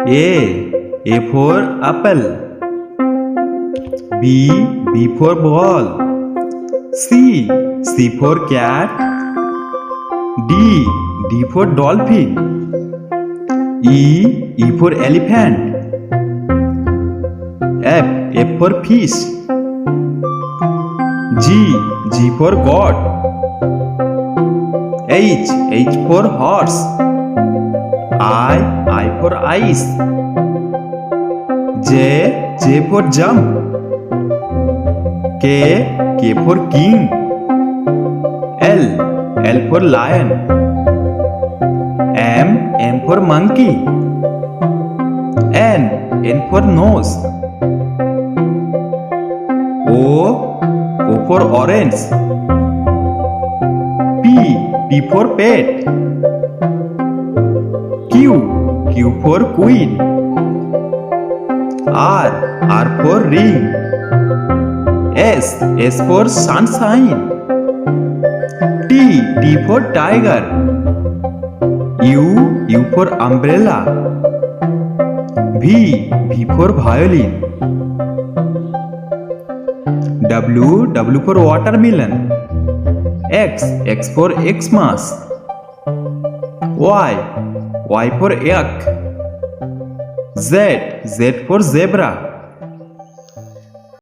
A for apple. B for ball. C for cat. D for dolphin. E for elephant. F for fish. G for God. H for horse. I for ice. J for jump. K for king. L for lion. M for monkey. N for nose. O for orange. P for pet. Q for queen. R for ring. S for sunshine. T for tiger. U for umbrella. V for violin. W for watermelon. X for Xmas. Y for yak. Z for zebra.